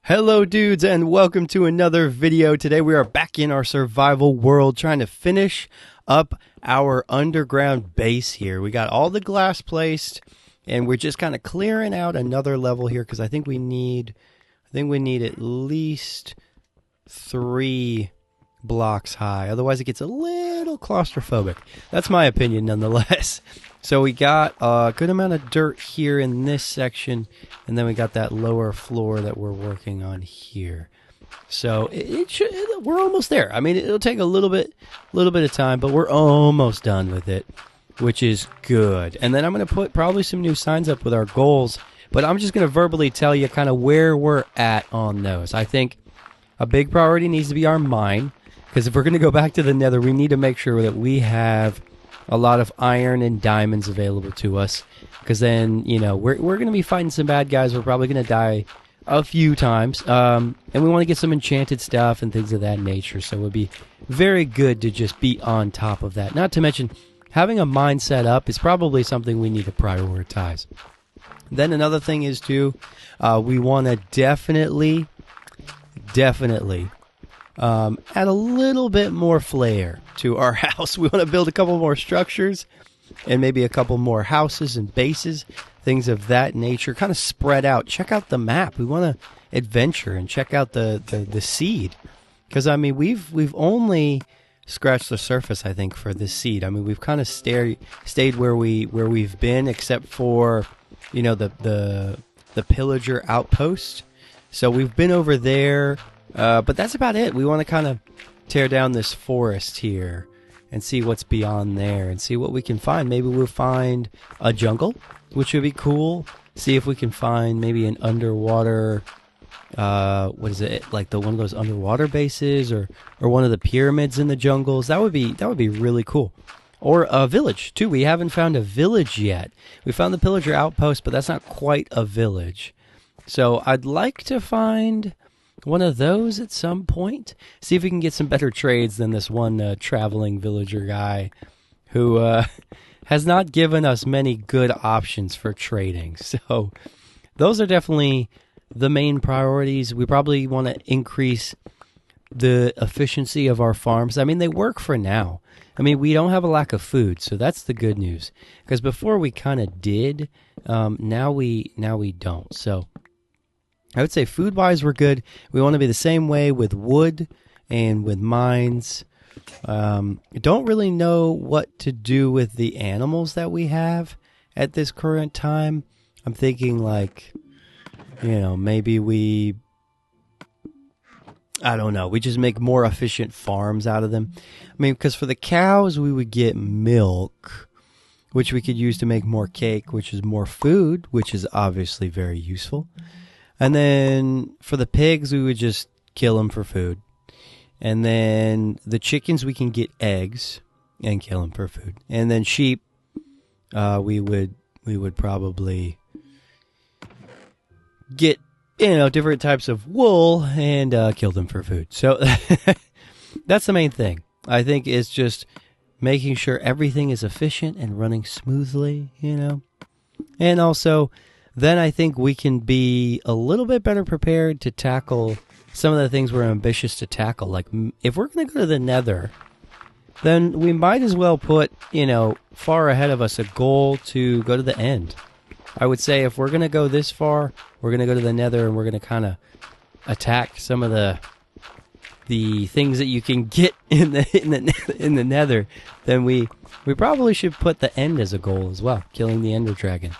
Hello dudes and welcome to another video. Today we are back in our survival world trying to finish up our underground base here. We got all the glass placed and we're just kind of clearing out another level here because I think we need at least 3 blocks high. Otherwise it gets a little claustrophobic. That's my opinion nonetheless. So we got a good amount of dirt here in this section, and then we got that lower floor that we're working on here. So we're almost there. I mean, it'll take a little bit of time, but we're almost done with it, which is good. And then I'm going to put probably some new signs up with our goals, but I'm just going to verbally tell you kind of where we're at on those. I think a big priority needs to be our mine, because if we're going to go back to the nether, we need to make sure that we have a lot of iron and diamonds available to us, because then, you know, we're going to be fighting some bad guys. We're probably going to die a few times, and we want to get some enchanted stuff and things of that nature, so it would be very good to just be on top of that. Not to mention, having a mine set up is probably something we need to prioritize. Then another thing is, too, we want to definitely add a little bit more flair to our house. We want to build a couple more structures and maybe a couple more houses and bases, things of that nature, kind of spread out. Check out the map. We want to adventure and check out the seed, because I mean we've only scratched the surface, I think, for this seed. I mean, we've kind of stayed where we've been, except for, you know, the pillager outpost. So we've been over there. But that's about it. We want to kind of tear down this forest here and see what's beyond there and see what we can find. Maybe we'll find a jungle, which would be cool. See if we can find maybe an underwater, what is it, like one of those underwater bases, or one of the pyramids in the jungles. That would be really cool. Or a village too. We haven't found a village yet. We found the pillager outpost, but that's not quite a village. So I'd like to find one of those at some point. See if we can get some better trades than this one traveling villager guy who has not given us many good options for trading. So those are definitely the main priorities. We probably want to increase the efficiency of our farms. I mean, they work for now. I mean, we don't have a lack of food, so that's the good news. Because before we kind of did, now we don't. So I would say food-wise we're good. We want to be the same way with wood and with mines. Don't really know what to do with the animals that we have at this current time. I'm thinking, like, you know, maybe we just make more efficient farms out of them. I mean, because for the cows we would get milk, which we could use to make more cake, which is more food, which is obviously very useful. And then for the pigs, we would just kill them for food. And then the chickens, we can get eggs and kill them for food. And then sheep, we would probably get, you know, different types of wool and kill them for food. So that's the main thing. I think it's just making sure everything is efficient and running smoothly, you know. And also, then I think we can be a little bit better prepared to tackle some of the things we're ambitious to tackle. Like, if we're going to go to the nether, then we might as well put, you know, far ahead of us a goal to go to the end. I would say if we're going to go this far, we're going to go to the nether and we're going to kind of attack some of the things that you can get in the nether, then we probably should put the end as a goal as well, killing the ender dragon.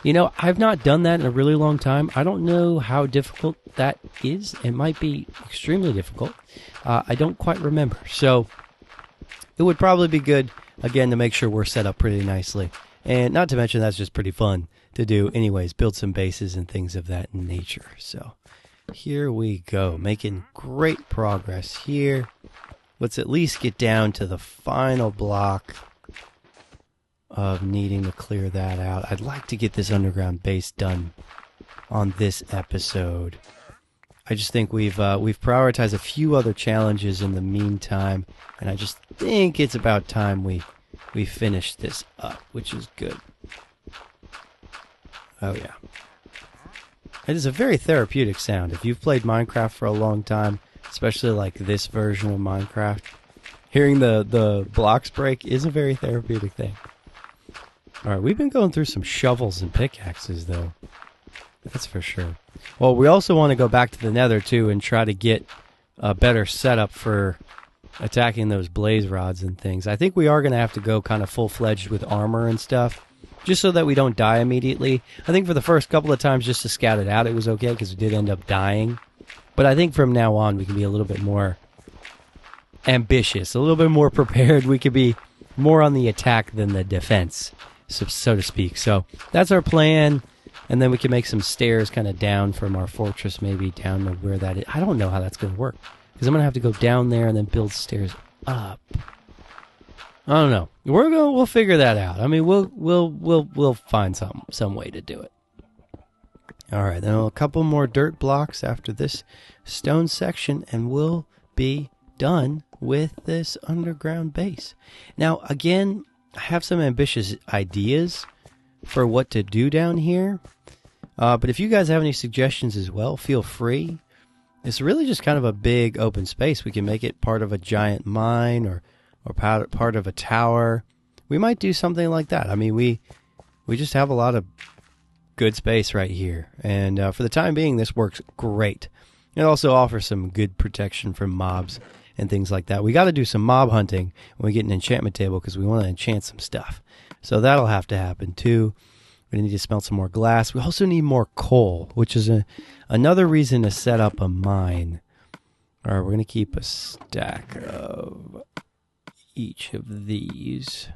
You know, I've not done that in a really long time. I don't know how difficult that is. It might be extremely difficult. I don't quite remember. So it would probably be good, again, to make sure we're set up pretty nicely. And not to mention, that's just pretty fun to do anyways, build some bases and things of that nature. So here we go, making great progress here. Let's at least get down to the final block of needing to clear that out. I'd like to get this underground base done on this episode. I just think we've prioritized a few other challenges in the meantime, and I just think it's about time we finish this up, which is good. Oh yeah. It is a very therapeutic sound. If you've played Minecraft for a long time, especially like this version of Minecraft, hearing the blocks break is a very therapeutic thing. Alright, we've been going through some shovels and pickaxes, though. That's for sure. Well, we also want to go back to the nether, too, and try to get a better setup for attacking those blaze rods and things. I think we are going to have to go kind of full-fledged with armor and stuff, just so that we don't die immediately. I think for the first couple of times, just to scout it out, it was okay, because we did end up dying. But I think from now on, we can be a little bit more ambitious, a little bit more prepared. We could be more on the attack than the defense, so to speak. So that's our plan. And then we can make some stairs kind of down from our fortress, maybe down to where that is. I don't know how that's going to work, because I'm going to have to go down there and then build stairs up. I don't know. We'll figure that out. I mean, we'll find some way to do it. All right, then a couple more dirt blocks after this stone section, and we'll be done with this underground base. Now, again, I have some ambitious ideas for what to do down here. But if you guys have any suggestions as well, feel free. It's really just kind of a big open space. We can make it part of a giant mine or part of a tower. We might do something like that. I mean, we just have a lot of good space right here. And for the time being, this works great. It also offers some good protection from mobs and things like that. We got to do some mob hunting when we get an enchantment table, because we want to enchant some stuff. So that'll have to happen too. We need to smelt some more glass. We also need more coal, which is another reason to set up a mine. All right, we're going to keep a stack of each of these.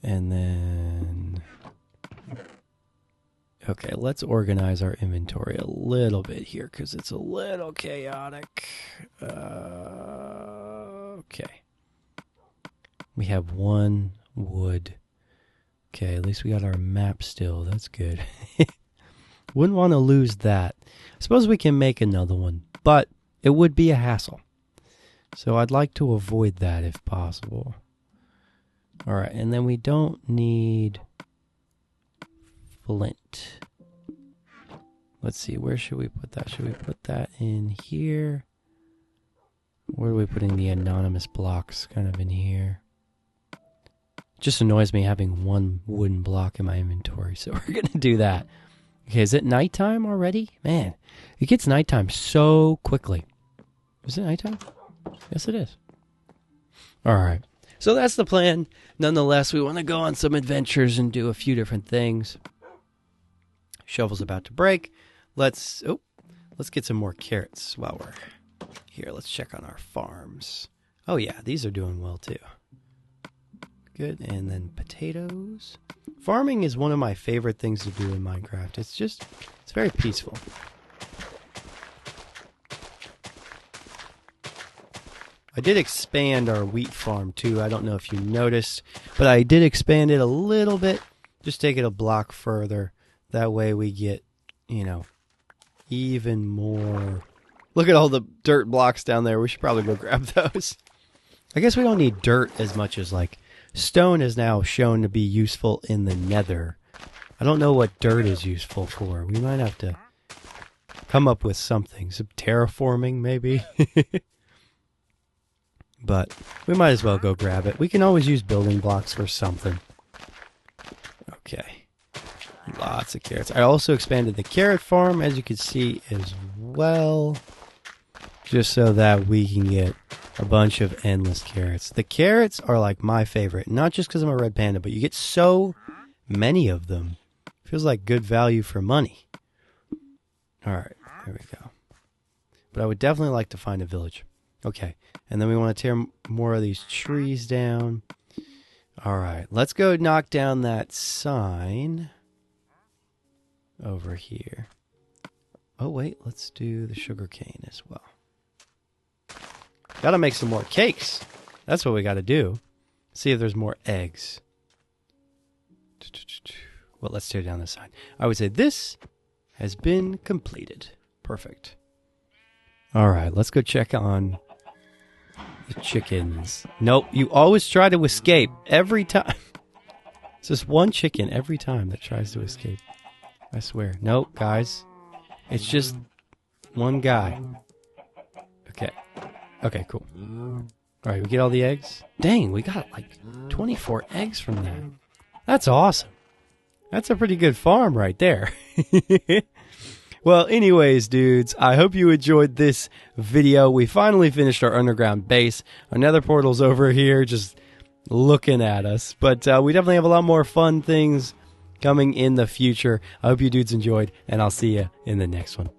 And then... okay, let's organize our inventory a little bit here, because it's a little chaotic. Okay. We have one wood. Okay, at least we got our map still. That's good. Wouldn't want to lose that. I suppose we can make another one, but it would be a hassle. So I'd like to avoid that if possible. All right, and then we don't need flint. Let's see, where should we put that? Should we put that in here? Where are we putting the anonymous blocks? Kind of in here. Just annoys me having one wooden block in my inventory, so we're going to do that. Okay, is it nighttime already? Man, it gets nighttime so quickly. Is it nighttime? Yes, it is. All right. So that's the plan. Nonetheless, we want to go on some adventures and do a few different things. Shovel's about to break. Let's get some more carrots while we're here. Let's check on our farms. Oh, yeah, these are doing well, too. Good, and then potatoes. Farming is one of my favorite things to do in Minecraft. It's very peaceful. I did expand our wheat farm too. I don't know if you noticed, but I did expand it a little bit. Just take it a block further. That way we get, even more. Look at all the dirt blocks down there. We should probably go grab those. I guess we don't need dirt as much as stone is now shown to be useful in the nether. I don't know what dirt is useful for. We might have to come up with something. Some terraforming, maybe. But we might as well go grab it. We can always use building blocks for something. Okay. Lots of carrots. I also expanded the carrot farm, as you can see, as well. Just so that we can get a bunch of endless carrots. The carrots are like my favorite. Not just because I'm a red panda, but you get so many of them. Feels like good value for money. Alright, there we go. But I would definitely like to find a village. Okay, and then we want to tear more of these trees down. Alright, let's go knock down that sign over here. Oh wait, let's do the sugar cane as well. Gotta make some more cakes. That's what we gotta do. See if there's more eggs. Well, let's tear down the sign. I would say this has been completed. Perfect. Alright, let's go check on the chickens. Nope, you always try to escape every time. It's just one chicken every time that tries to escape. I swear. Nope, guys. It's just one guy. Okay. Okay, cool. Alright, we get all the eggs? Dang, we got like 24 eggs from that. That's awesome. That's a pretty good farm right there. Well, anyways, dudes, I hope you enjoyed this video. We finally finished our underground base. Our nether portal's over here just looking at us. But we definitely have a lot more fun things coming in the future. I hope you dudes enjoyed, and I'll see you in the next one.